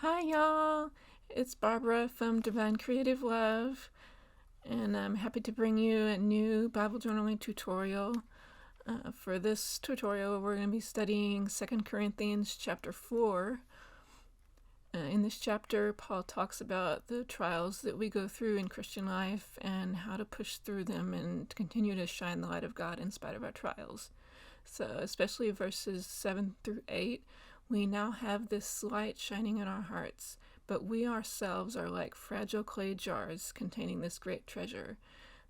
Hi, y'all. It's Barbara from Divine Creative Love, and I'm happy to bring you a new Bible journaling tutorial. For this tutorial, we're going to be studying 2 Corinthians chapter 4. In this chapter, Paul talks about the trials that we go through in Christian life and how to push through them and continue to shine the light of God in spite of our trials. So, especially verses 7 through 8, we now have this light shining in our hearts, but we ourselves are like fragile clay jars containing this great treasure.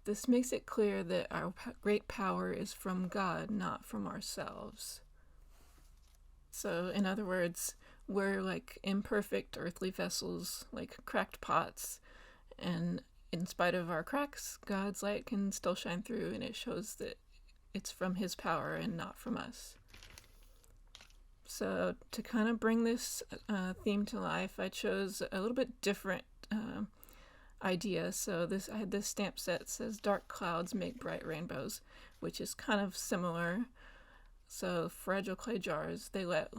This makes it clear that our great power is from God, not from ourselves. So, in other words, we're like imperfect earthly vessels, like cracked pots, and in spite of our cracks, God's light can still shine through, and it shows that it's from His power and not from us. So to kind of bring this theme to life, I chose a little bit different idea. So I had this stamp set that says "Dark clouds make bright rainbows," which is kind of similar. So fragile clay jars, they let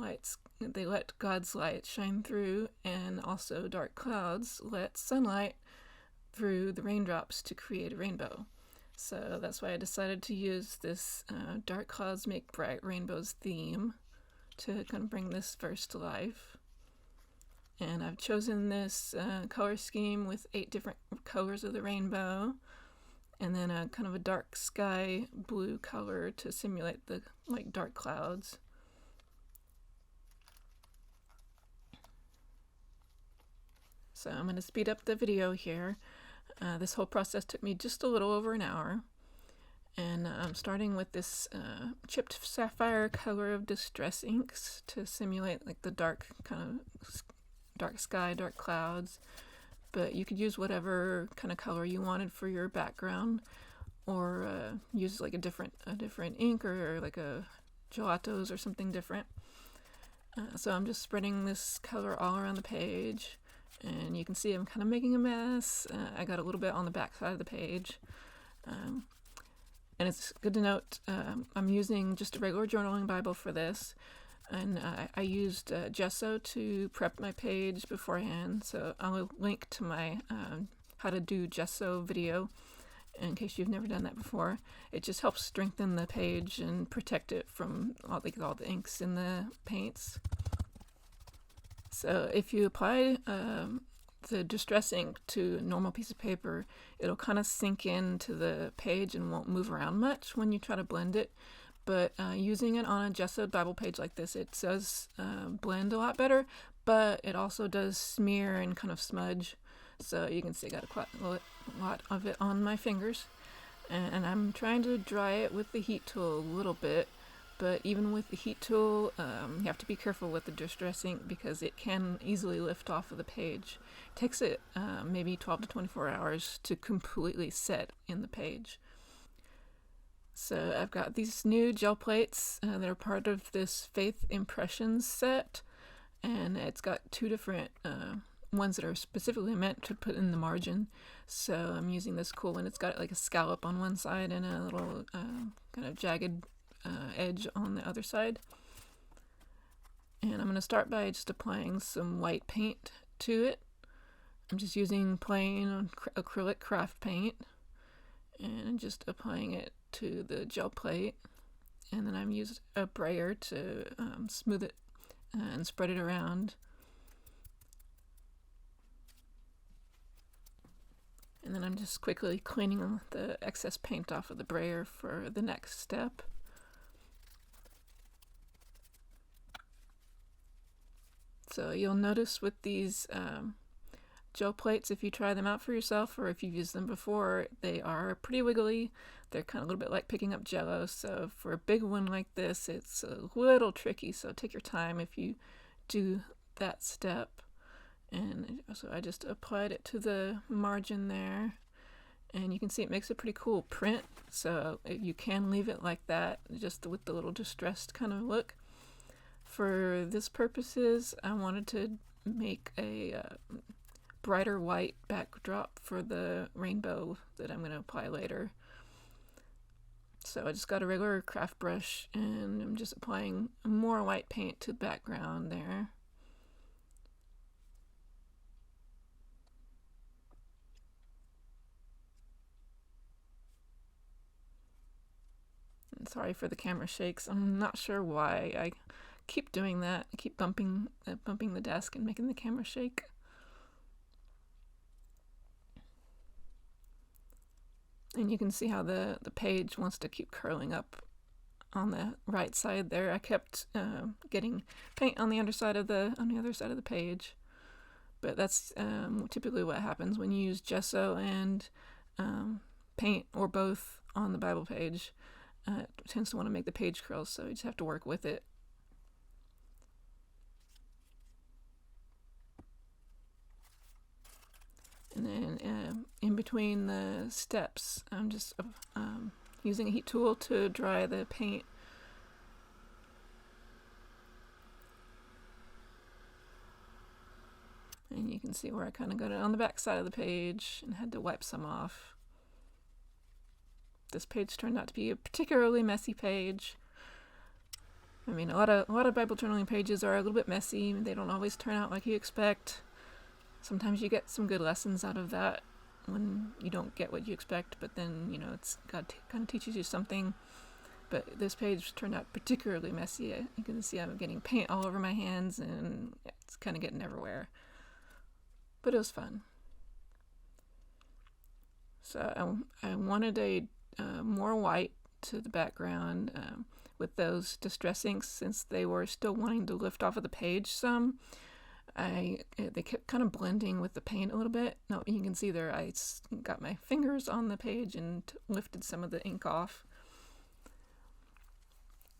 God's light shine through, and also dark clouds let sunlight through the raindrops to create a rainbow. So that's why I decided to use this dark clouds make bright rainbows theme to kind of bring this verse to life. And I've chosen this color scheme with 8 different colors of the rainbow, and then a kind of a dark sky blue color to simulate the dark clouds. So I'm going to speed up the video here. This whole process took me just a little over an hour. And I'm starting with this chipped sapphire color of distress inks to simulate like the dark kind of dark sky, dark clouds. But you could use whatever kind of color you wanted for your background, or use like a different ink, or like a gelatos or something different. So I'm just spreading this color all around the page, and you can see I'm kind of making a mess. I got a little bit on the back side of the page. And it's good to note, I'm using just a regular journaling Bible for this, and I used gesso to prep my page beforehand, so I'll link to my how to do gesso video in case you've never done that before. It just helps strengthen the page and protect it from all the inks in the paints. So if you apply the distress ink to a normal piece of paper, it'll kind of sink into the page and won't move around much when you try to blend it. But using it on a gessoed Bible page like this, it does blend a lot better, but it also does smear and kind of smudge. So you can see I got quite a lot of it on my fingers. And I'm trying to dry it with the heat tool a little bit. But even with the heat tool, you have to be careful with the distress ink because it can easily lift off of the page. It takes it maybe 12 to 24 hours to completely set in the page. So I've got these new gel plates that are part of this Faith Impressions set, and it's got 2 different ones that are specifically meant to put in the margin. So I'm using this cool one. It's got like a scallop on one side and a little kind of jagged edge on the other side. And I'm going to start by just applying some white paint to it. I'm just using plain acrylic craft paint and just applying it to the gel plate. And then I'm using a brayer to smooth it and spread it around. And then I'm just quickly cleaning the excess paint off of the brayer for the next step. So you'll notice with these gel plates, if you try them out for yourself or if you've used them before, they are pretty wiggly. They're kind of a little bit like picking up Jello. So for a big one like this, it's a little tricky. So take your time if you do that step. And so I just applied it to the margin there. And you can see it makes a pretty cool print. So you can leave it like that, just with the little distressed kind of look. For this purposes, I wanted to make a brighter white backdrop for the rainbow that I'm going to apply later. So I just got a regular craft brush and I'm just applying more white paint to the background there. Sorry for the camera shakes. I'm not sure why I keep doing that. I keep bumping the desk and making the camera shake. And you can see how the page wants to keep curling up on the right side there. I kept getting paint on the other side of the page, but that's typically what happens when you use gesso and paint or both on the Bible page. It tends to want to make the page curl, so you just have to work with it. And then in between the steps, I'm just using a heat tool to dry the paint. And you can see where I kind of got it on the back side of the page and had to wipe some off. This page turned out to be a particularly messy page. I mean, a lot of Bible journaling pages are a little bit messy. They don't always turn out like you expect. Sometimes you get some good lessons out of that when you don't get what you expect, but then, you know, God kind of teaches you something. But this page turned out particularly messy. You can see I'm getting paint all over my hands, and it's kind of getting everywhere. But it was fun. So I wanted a more white to the background with those distress inks, since they were still wanting to lift off of the page some. They kept kind of blending with the paint a little bit. Now you can see there I got my fingers on the page and lifted some of the ink off.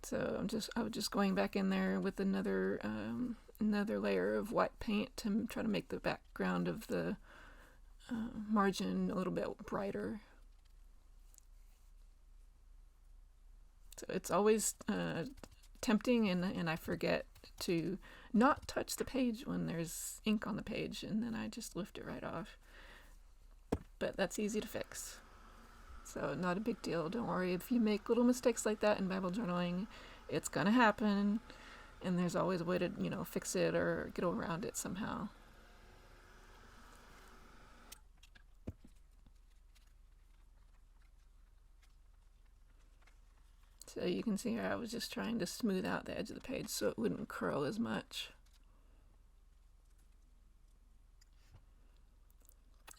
So I was just going back in there with another layer of white paint to try to make the background of the margin a little bit brighter. So it's always tempting, and I forget to not touch the page when there's ink on the page, and then I just lift it right off. But that's easy to fix. So not a big deal. Don't worry if you make little mistakes like that in Bible journaling. It's gonna happen, and there's always a way to, you know, fix it or get around it somehow. So you can see here I was just trying to smooth out the edge of the page so it wouldn't curl as much.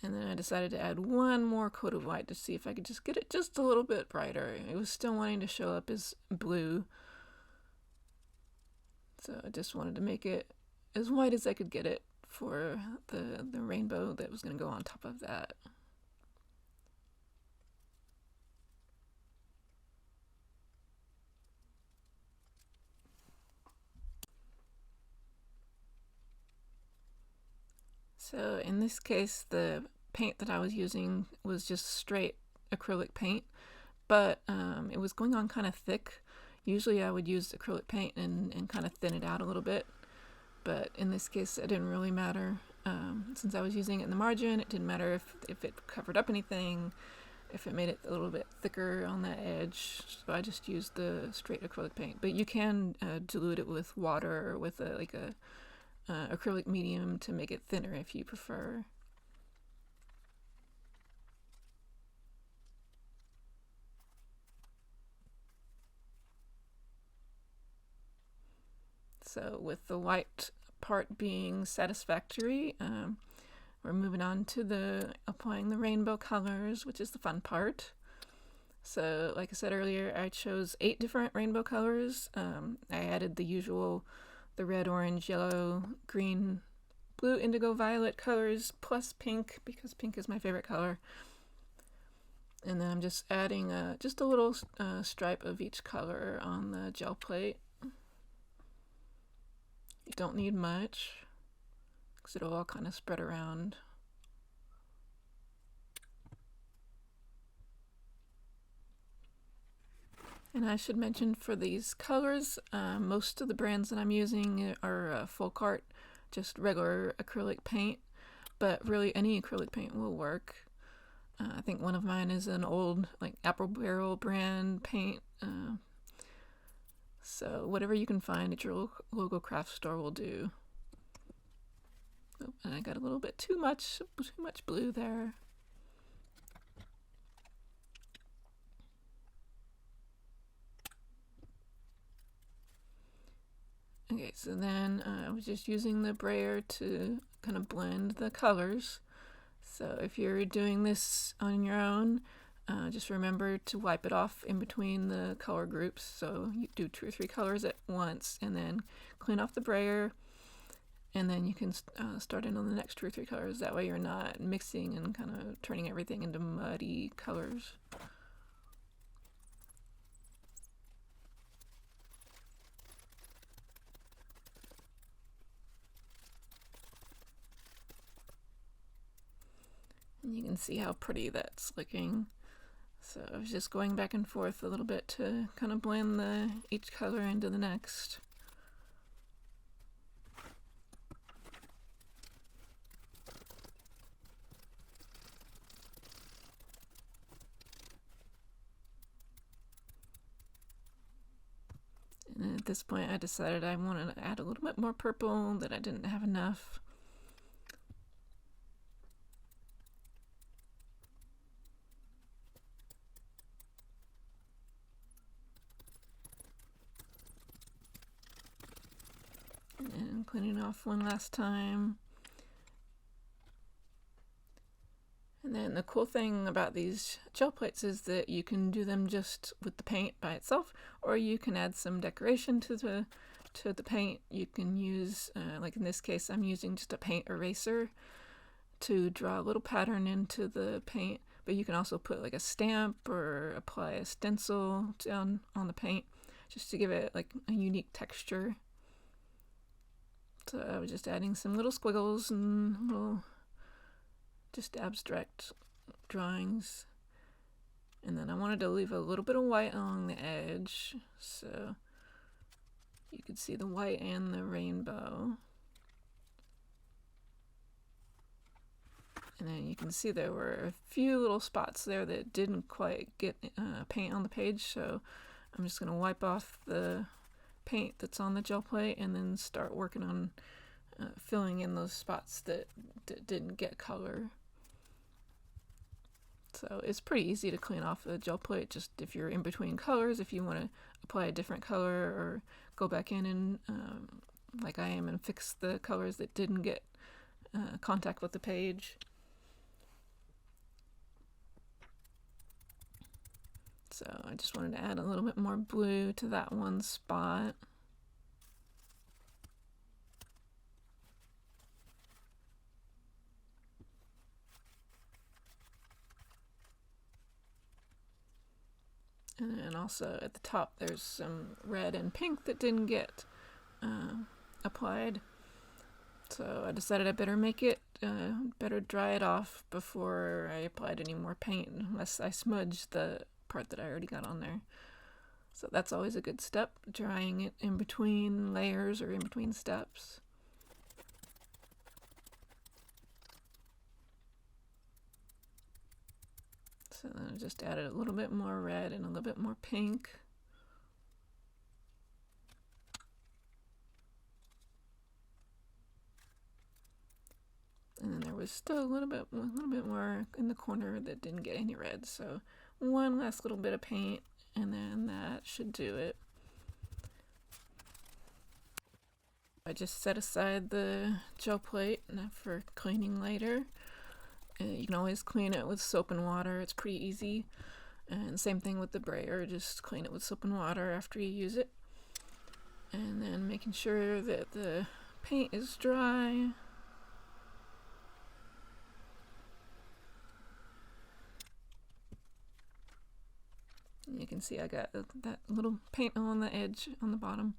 And then I decided to add one more coat of white to see if I could just get it just a little bit brighter. It was still wanting to show up as blue. So I just wanted to make it as white as I could get it for the rainbow that was going to go on top of that. So in this case, the paint that I was using was just straight acrylic paint, but it was going on kind of thick. Usually I would use acrylic paint and kind of thin it out a little bit, but in this case it didn't really matter. Since I was using it in the margin, it didn't matter if it covered up anything, if it made it a little bit thicker on that edge, so I just used the straight acrylic paint. But you can dilute it with water or with a acrylic medium to make it thinner if you prefer. So with the white part being satisfactory, we're moving on to applying the rainbow colors, which is the fun part. So like I said earlier, I chose 8 different rainbow colors. I added the usual, the red, orange, yellow, green, blue, indigo, violet colors, plus pink, because pink is my favorite color. And then I'm just adding just a little stripe of each color on the gel plate. You don't need much, because it'll all kind of spread around. And I should mention, for these colors, most of the brands that I'm using are full cart, just regular acrylic paint, but really any acrylic paint will work. I think one of mine is an old Apple Barrel brand paint. So whatever you can find at your local craft store will do. Oh, and I got a little bit too much blue there. Okay, so then I was just using the brayer to kind of blend the colors. So if you're doing this on your own, just remember to wipe it off in between the color groups. So you do 2 or 3 colors at once, and then clean off the brayer, and then you can start in on the next 2 or 3 colors. That way you're not mixing and kind of turning everything into muddy colors. And you can see how pretty that's looking. So I was just going back and forth a little bit to kind of blend each color into the next. And at this point I decided I wanted to add a little bit more purple, that I didn't have enough. And cleaning off one last time. And then the cool thing about these gel plates is that you can do them just with the paint by itself, or you can add some decoration to the paint. You can use, like in this case, I'm using just a paint eraser to draw a little pattern into the paint, but you can also put like a stamp or apply a stencil down on the paint just to give it like a unique texture. So I was just adding some little squiggles and little just abstract drawings, and then I wanted to leave a little bit of white along the edge so you could see the white and the rainbow. And then you can see there were a few little spots there that didn't quite get paint on the page, so I'm just going to wipe off the paint that's on the gel plate and then start working on filling in those spots that didn't get color. So it's pretty easy to clean off a gel plate, just if you're in between colors, if you want to apply a different color or go back in and, like I am, and fix the colors that didn't get contact with the page. So I just wanted to add a little bit more blue to that one spot. And then also at the top there's some red and pink that didn't get applied. So I decided I better make it, better dry it off before I applied any more paint, unless I smudged the part that I already got on there. So that's always a good step, drying it in between layers or in between steps. So then I just added a little bit more red and a little bit more pink. And then there was still a little bit more in the corner that didn't get any red. So one last little bit of paint, and then that should do it. I just set aside the gel plate for cleaning later. You can always clean it with soap and water. It's pretty easy. And same thing with the brayer. Just clean it with soap and water after you use it. And then making sure that the paint is dry. You can see I got that little paint on the edge on the bottom.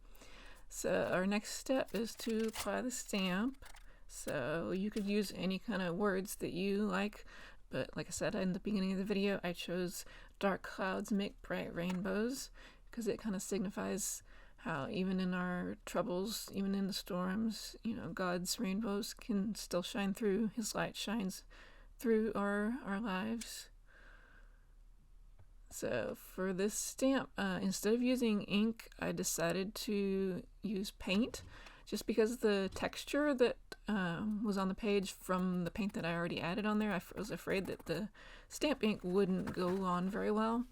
So our next step is to apply the stamp. So you could use any kind of words that you like, but like I said in the beginning of the video, I chose dark clouds make bright rainbows, because it kind of signifies how even in our troubles, even in the storms, you know, God's rainbows can still shine through. His light shines through our lives. So for this stamp, instead of using ink, I decided to use paint, just because the texture that was on the page from the paint that I already added on there, I was afraid that the stamp ink wouldn't go on very well.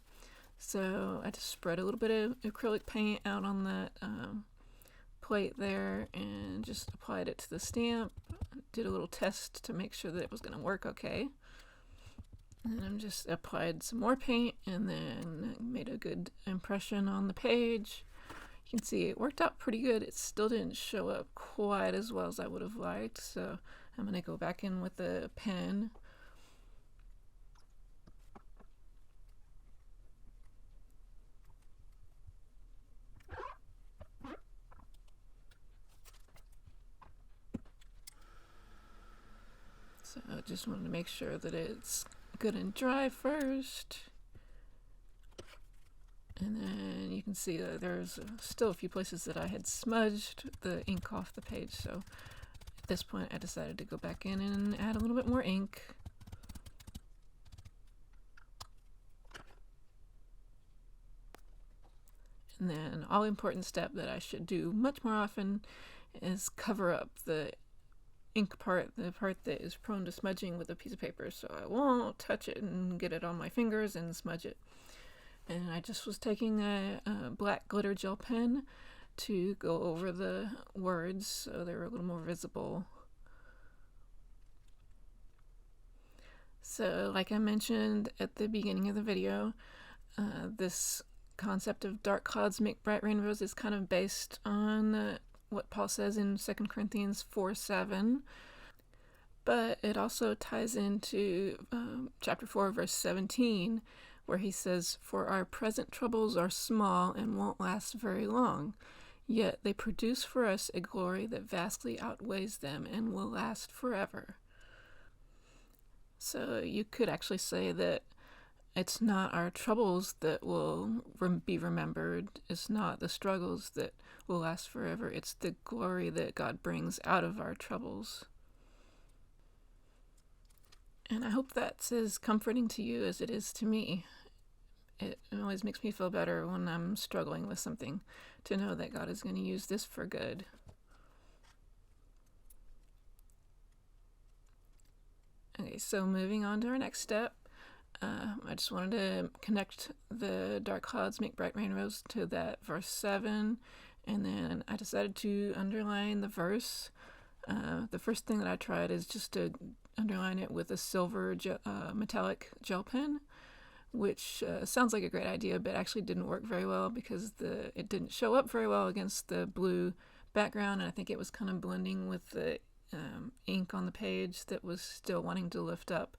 So I just spread a little bit of acrylic paint out on that plate there and just applied it to the stamp. Did a little test to make sure that it was going to work okay. And I'm just applied some more paint and then made a good impression on the page. You can see it worked out pretty good. It still didn't show up quite as well as I would have liked, so I'm going to go back in with the pen. So I just wanted to make sure that it's good and dry first. And then you can see that there's still a few places that I had smudged the ink off the page. So at this point I decided to go back in and add a little bit more ink. And then all important step that I should do much more often is cover up the ink part, the part that is prone to smudging, with a piece of paper, so I won't touch it and get it on my fingers and smudge it. And I just was taking a black glitter gel pen to go over the words so they were a little more visible. So like I mentioned at the beginning of the video, this concept of dark clouds make bright rainbows is kind of based on what Paul says in 2 Corinthians 4:7, but it also ties into chapter 4 verse 17, where he says, "For our present troubles are small and won't last very long, yet they produce for us a glory that vastly outweighs them and will last forever." So you could actually say that it's not our troubles that will be remembered. It's not the struggles that will last forever. It's the glory that God brings out of our troubles. And I hope that's as comforting to you as it is to me. It always makes me feel better when I'm struggling with something, to know that God is going to use this for good. Okay, so moving on to our next step. I just wanted to connect the dark clouds make bright rainbows to that verse 7, and then I decided to underline the verse. The first thing that I tried is just to underline it with a silver metallic gel pen, which sounds like a great idea, but actually didn't work very well because it didn't show up very well against the blue background, and I think it was kind of blending with the ink on the page that was still wanting to lift up.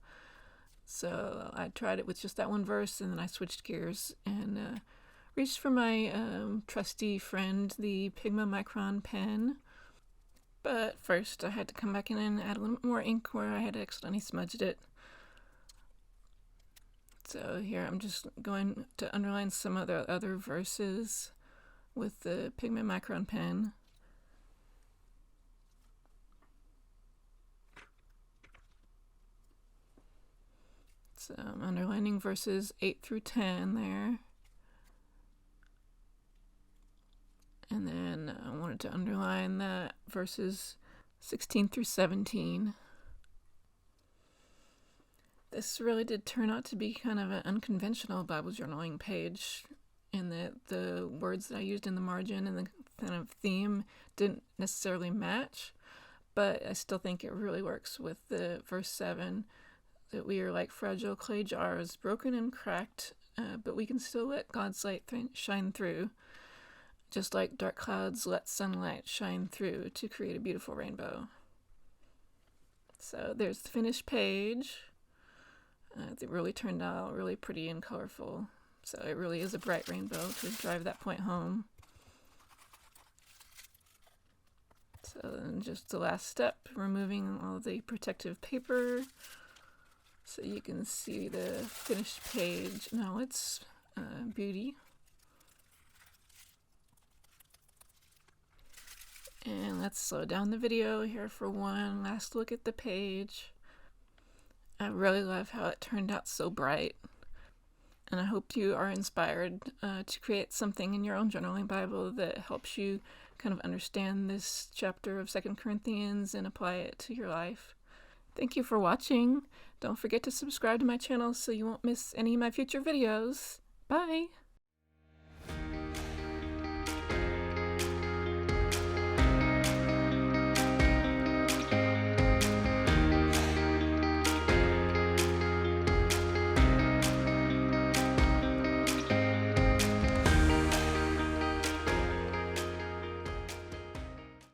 So I tried it with just that one verse, and then I switched gears and reached for my trusty friend, the Pigma Micron pen. But first I had to come back in and add a little bit more ink where I had accidentally smudged it. So here I'm just going to underline some of the other verses with the Pigma Micron pen. So I'm underlining verses 8 through 10 there. And then I wanted to underline that verses 16 through 17. This really did turn out to be kind of an unconventional Bible journaling page, in that the words that I used in the margin and the kind of theme didn't necessarily match, but I still think it really works with the verse 7, that we are like fragile clay jars, broken and cracked, but we can still let God's light shine through, just like dark clouds let sunlight shine through to create a beautiful rainbow. So there's the finished page. It really turned out really pretty and colorful. So it really is a bright rainbow to drive that point home. So then just the last step, removing all the protective paper so you can see the finished page. Now it's beauty. And let's slow down the video here for one last look at the page. I really love how it turned out so bright, and I hope you are inspired to create something in your own journaling Bible that helps you kind of understand this chapter of 2 Corinthians and apply it to your life. Thank you for watching. Don't forget to subscribe to my channel so you won't miss any of my future videos. Bye!